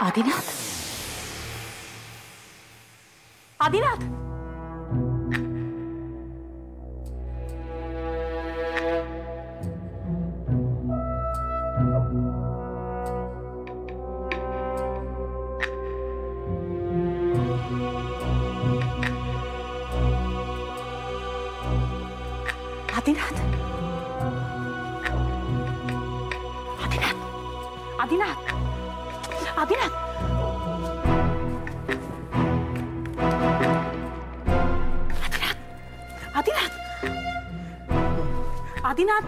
आदिनाथ, आदिनाथ, आदिनाथ, आदिनाथ, आदिनाथ, आदिनाथ, आदिनाथ, आदिनाथ,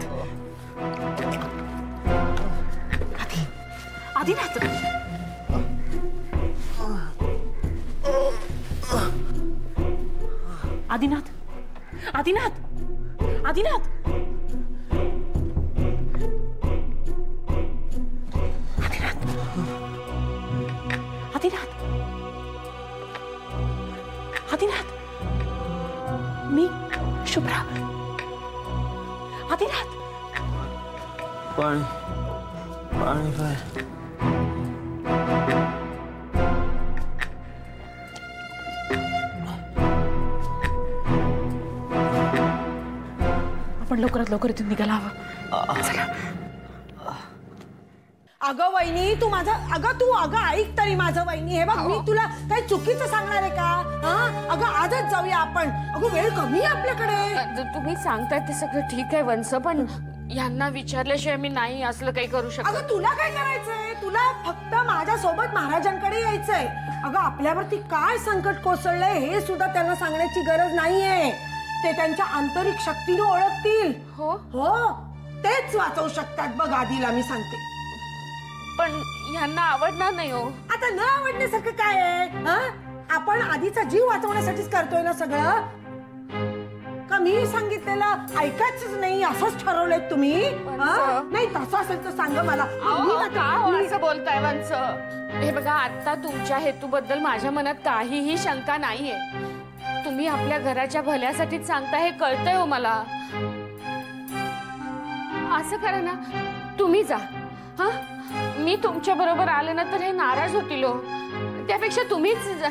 आदिनाथ, आदिनाथ, आदिनाथ, आदिनाथ, आदिनाथ, आदिनाथ, मी शुभ्रा. आदिनाथ, पाणी पाणी पाय. आपण लवकरात लवकर इथून निघायला हवं. चला. अगं वहिनी तू माझं अगं ऐक तरी माझं वहिनी. हे बघ मी तुला काही चुकीचं सांगणार आहे का? अगं आजच जाऊया आपण. अगं वेळ कमी आहे आपल्याकडे. तुम्ही सांगताय ते सगळं ठीक आहे वंस, पण यांना विचारल्याशिवाय मी नाही असलं काही करू शकत. अगं तुला काय करायचंय? तुला फक्त माझ्या सोबत महाराजांकडे यायचंय. अगं आपल्यावरती काय संकट कोसळलंय हे सुद्धा त्यांना सांगण्याची गरज नाहीये. ते त्यांच्या आंतरिक शक्तीने ओळखतील. हो हो तेच वाचवू शकतात. बघ आधीला मी सांगते. पण यांना आवडणार नाही हो. आता न आवडण्यासारखं काय आहे? आपण आधीचा जीव वाचवण्यासाठीच करतोय ना सगळं. का मी सांगितलेलं ऐकायचंच नाही असंच ठरवलंय तुम्ही? नाही तसं असेल तर सांग मला. असं बोलताय वंस? हे बघा आता तुमच्या हेतूबद्दल माझ्या मनात काहीही शंका नाहीये. तुम्ही आपल्या घराच्या भल्यासाठीच सांगता हे कळतंय हो मला. असं करा ना तुम्ही जा. हा मी तुमच्या बरोबर आले ना तर हे नाराज होतील हो. त्यापेक्षा तुम्हीच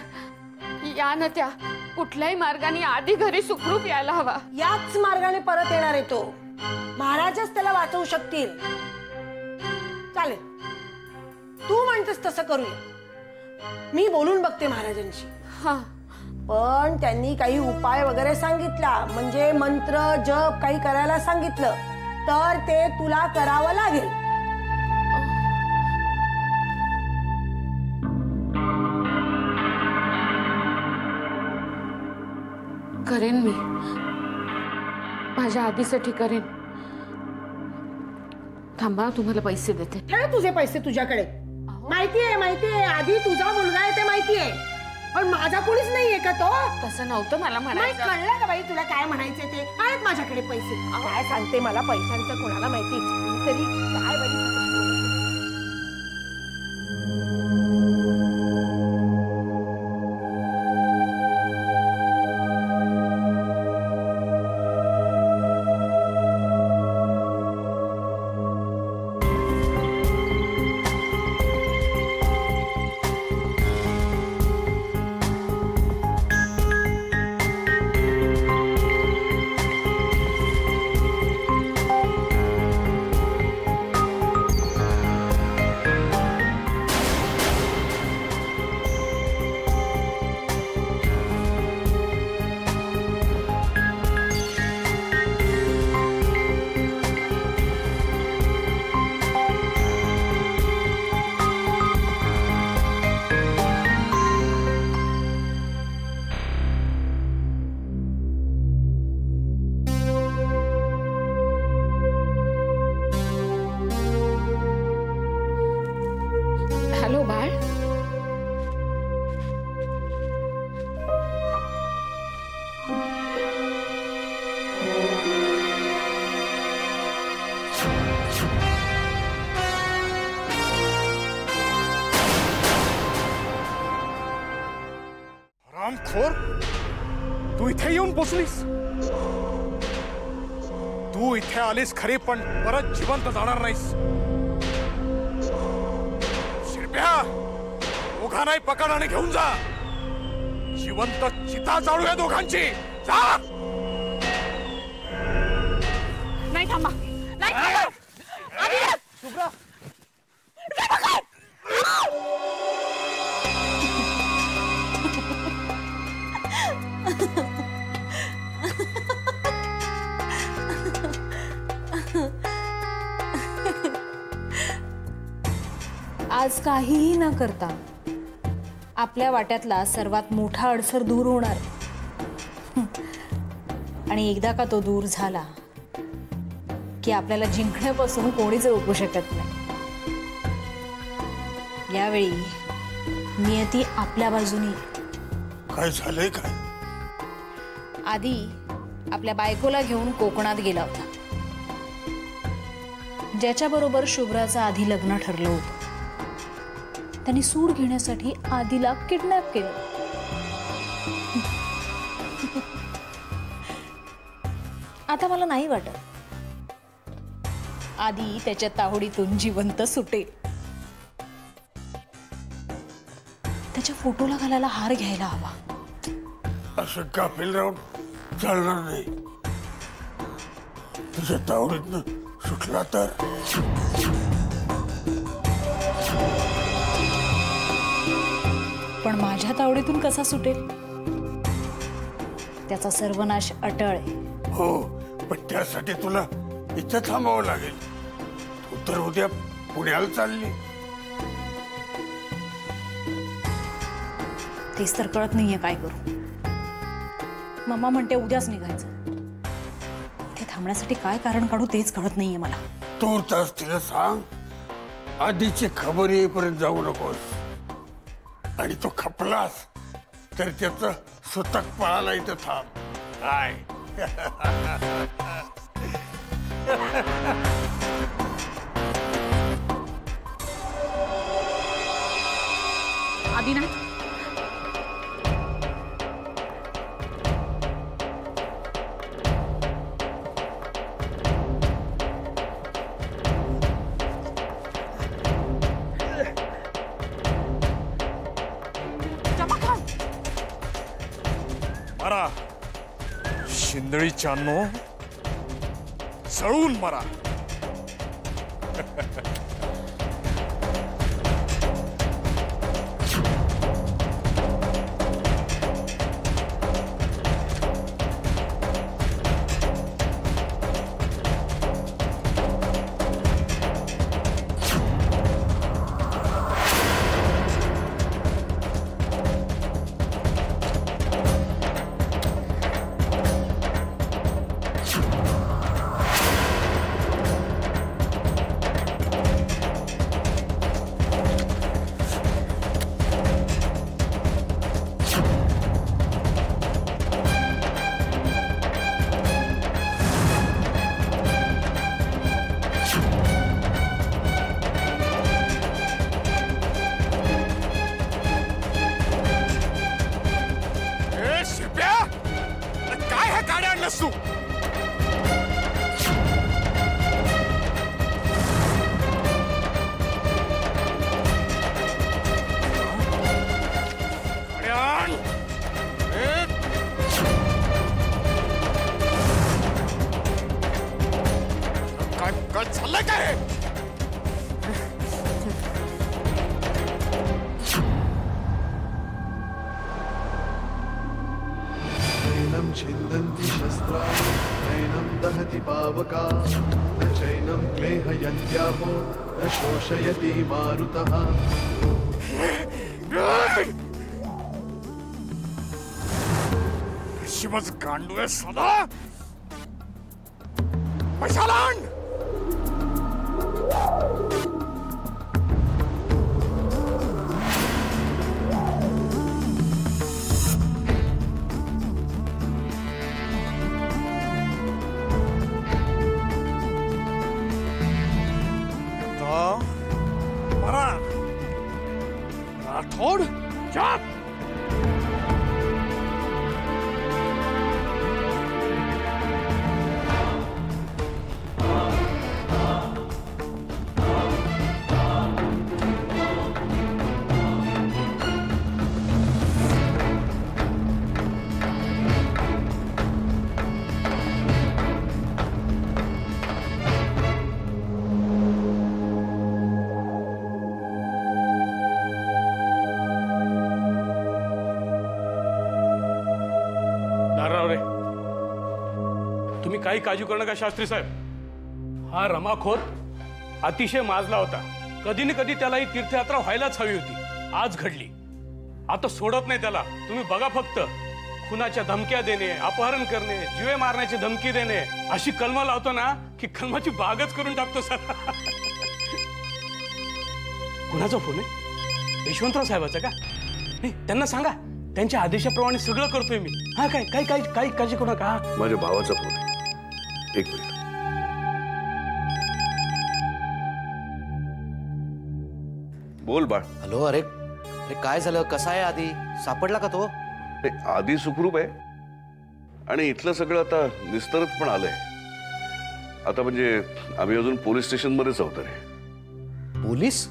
या ना. त्या कुठल्याही मार्गाने आधी घरी सुखरूप यायला हवा. याच मार्गाने परत येणार आहे तो. महाराजच त्याला वाचवू शकतील. चालेल तू म्हणतेस तसं करूया. मी बोलून बघते महाराजांशी. हा पण त्यांनी काही उपाय वगैरे सांगितला म्हणजे मंत्र जप काही करायला सांगितलं तर ते तुला करावं लागेल. करेन मी. माझ्या आधीसाठी करेन. थांबा तुम्हाला पैसे देते. ठेव तुझे पैसे तुझ्याकडे. माहितीये आधी तुझा मुलगा आहे ते माहितीये. पण माझा कोणीच नाहीये का तो? तसं नव्हतं मला म्हणायचं. कळलं का बाई तुला काय म्हणायचं ते? आहेत माझ्याकडे पैसे. काय सांगते मला पैशांचं कोणाला माहिती. तरी काय बाई हरामखोर तू इथे येऊन पोचलीस. तू इथे आलीस खरी, पण परत जिवंत जाणार नाहीस. शिरप्या, दोघांनाही पकड आणि घेऊन जा. जिवंत चिता जाळूया दोघांची. जा. नाही थांबा, नाही थांबा. आदिनाथ! शुभ्रा, आज काहीही न करता आपल्या वाट्यातला सर्वात मोठा अडसर दूर होणार. आणि एकदा का तो दूर झाला की आपल्याला जिंकण्यापासून कोणीच रोखू शकत नाही. यावेळी नियती आपल्या बाजूने. काय झालंय काय? आधी आपल्या बायकोला घेऊन कोकणात गेला होता, ज्याच्याबरोबर शुभ्राचं आधी लग्न ठरलं होतं. त्यांनी सूड घेण्यासाठी आधीला किडनॅप केलं. आता मला नाही वाटत आधी त्याच्या तावडीतून जिवंत सुटेल. त्याच्या फोटोला घालायला हार घ्यायला हवा. असं गाफील राहून चालणार नाही. तुझ्या तावडीतनं सुटला तर पण माझ्या तावडीतून कसा सुटेल? त्याचा सर्वनाश अटळ आहे. हो, पण त्यासाठी तुला इथं थांबावं लागेल. तू तर उद्या पुण्याला चालली. तेच तर कळत नाहीये काय करू. मम्मा म्हणते उद्याच निघायचं. ते थांबण्यासाठी काय कारण काढू तेच कळत नाहीये मला. तू तास तिला सांग, आधीची खबर येईपर्यंत जाऊ नकोस. आणि तो खपलास तर त्याचं सुतक पळाला इथं थांब. काय आदिनाथ, मारा शिंदळीच्यानो, जळून मारा. तू काय चाललंय काय? छिन्दन्ति शस्त्राणि नैनं दहति पावका न चैनं क्लेहयन्त्यापो न शोषयति मारुतः शिवच गांडू आहे सदा पैशालांड राठौड़, चुप! नारायणराव रे, तुम्ही काही काळजी करू नका शास्त्री साहेब. हा रमाखोर अतिशय माजला होता. कधी ना कधी त्याला ही तीर्थयात्रा व्हायलाच हवी होती. आज घडली. आता सोडत नाही त्याला. तुम्ही बघा फक्त, खुनाच्या धमक्या देणे, अपहरण करणे, जीवे मारण्याची धमकी देणे, अशी कलम लावतो ना की कलमाची बागच करून टाकतो सर. कुणाचा फोन आहे? यशवंतराव साहेबाचा का? नाही, त्यांना सांगा, त्यांच्या आदेशाप्रमाणे सगळं करतोय मी. हा, काय काय काय काय काळजी करू नका. माझ्या भावाचा फोन आहे. एक मिनिट. बोल बाळ. हॅलो. अरे अरे काय झालं? कसा आहे आधी? सापडला का तो? आधी सुखरूप आहे आणि इथलं सगळं आता निस्तरत पण आलंय. आता म्हणजे आम्ही अजून पोलीस स्टेशन मध्येच आहोत. रे पोलीस?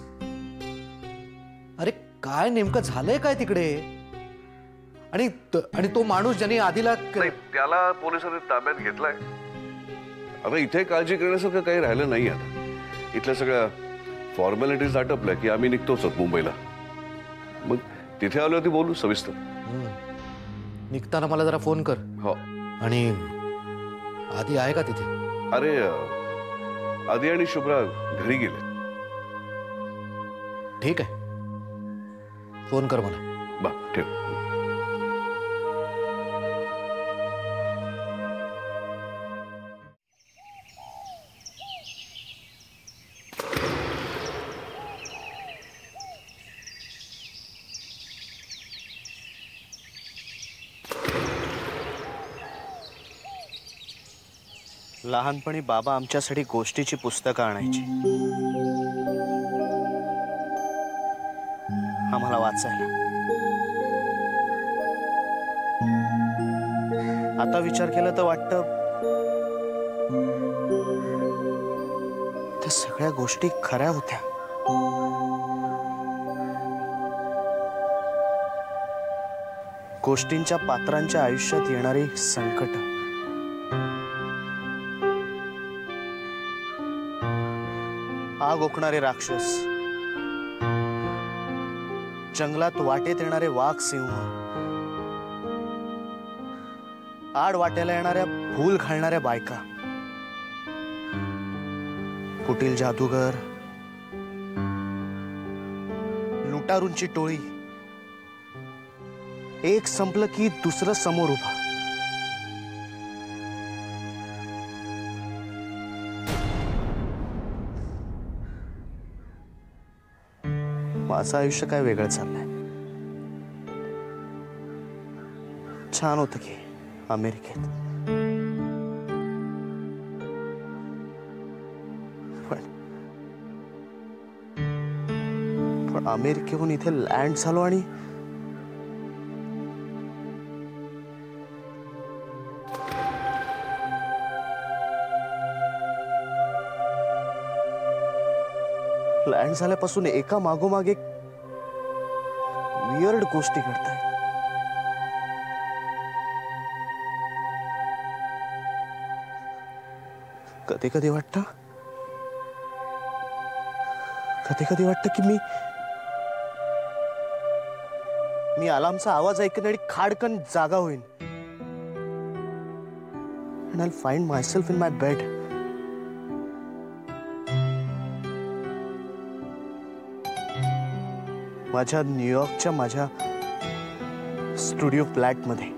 अरे काय नेमकं झालंय काय तिकडे? आणि तो माणूस ज्याने आधीला त्याला पोलिसांनी ताब्यात घेतलाय. आता इथे काळजी करण्यासारखं काही राहिलं नाही. आता इथल्या सगळ्या फॉर्मॅलिटीज आटपल्या की आम्ही निघतोच मुंबईला. मग तिथे आल्यावरती बोलू सविस्तर. निघताना मला जरा फोन कर. हो. आणि आधी आहे का तिथे? अरे आधी आणि शुभ्रा घरी गेले. ठीक आहे, फोन कर मला. बा ठेव. लहानपणी बाबा आमच्यासाठी गोष्टीची पुस्तकं आणायची, आम्हाला वाचायला. आता विचार केला तर वाटतं त्या सगळ्या गोष्टी खऱ्या होत्या. गोष्टींच्या पात्रांच्या आयुष्यात येणारी संकट, आग ओकणारे राक्षस, जंगलात वाटेत येणारे वाघ सिंह, आड वाट्याला येणाऱ्या फूल घालणाऱ्या बायका, कुटील जादूगर, लुटारूंची टोळी, एक संपलं की दुसरं समोर उभा. माझं आयुष्य काय वेगळं चाललंय. छान होतं की अमेरिकेत, पण अमेरिकेहून इथे लँड झालो आणि लँड झाल्यापासून एका मागोमाग एक वियर्ड गोष्टी घडताय. कधी कधी वाटतं की मी अलार्मचा आवाज ऐकून आणि खाडकन जागा होईन. and I'll find myself in my bed. माझ्या न्यूयॉर्कच्या माझ्या स्टुडिओ फ्लॅटमध्ये.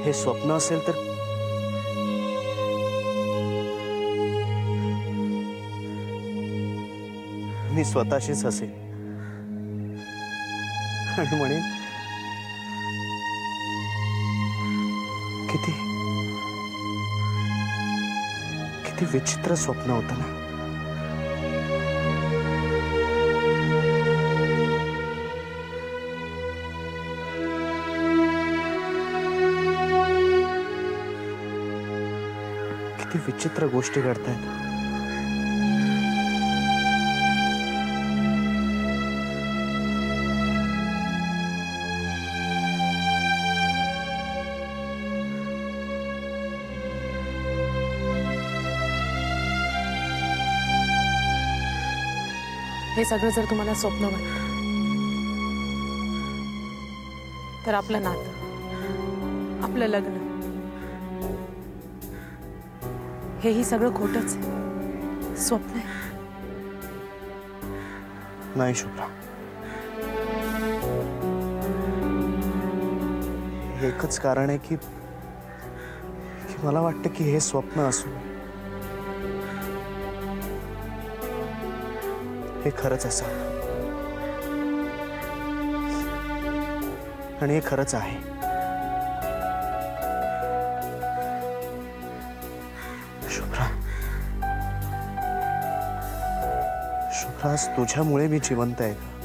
हे स्वप्न असेल तर मी स्वतःशीच हसेन आणि म्हणेन किती किती विचित्र स्वप्न होतं ना. किती विचित्र गोष्टी घडतायत. हे सगळं जर तुम्हाला स्वप्न वाटतं तर आपलं नातं, आपलं लग्न, हेही सगळं खोटंच आहे, स्वप्न आहे. नाही शुभ्रा, एकच कारण आहे की मला वाटतं की हे स्वप्न असून हे खरंच असावं. आणि हे खरंच आहे. शुभ्रा, शुभ्रा, आज तुझ्यामुळे मी जिवंत आहे.